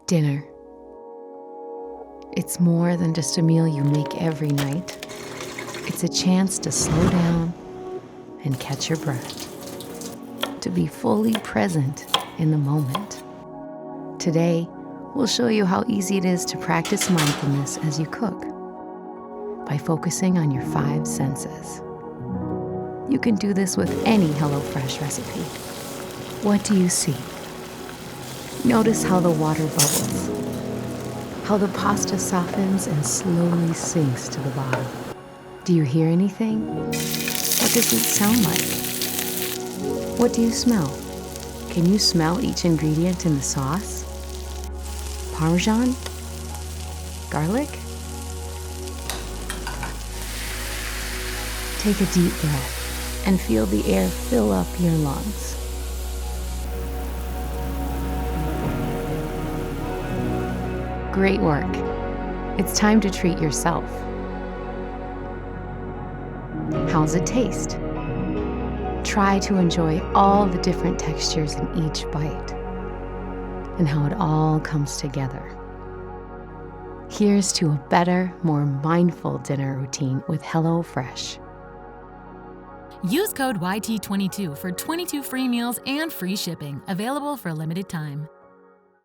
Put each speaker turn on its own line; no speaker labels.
Dinner. It's more than just a meal you make every night. It's a chance to slow down and catch your breath, to be fully present in the moment. Today, we'll show you how easy it is to practice mindfulness as you cook by focusing on your 5 senses. You can do this with any HelloFresh recipe. What do you see? Notice how the water bubbles, how the pasta softens and slowly sinks to the bottom. Do you hear anything? What does it sound like? What do you smell? Can you smell each ingredient in the sauce? Parmesan? Garlic? Take a deep breath and feel the air fill up your lungs. Great work. It's time to treat yourself. How's it taste? Try to enjoy all the different textures in each bite and how it all comes together. Here's to a better, more mindful dinner routine with HelloFresh.
Use code YT22 for 22 free meals and free shipping, available for a limited time.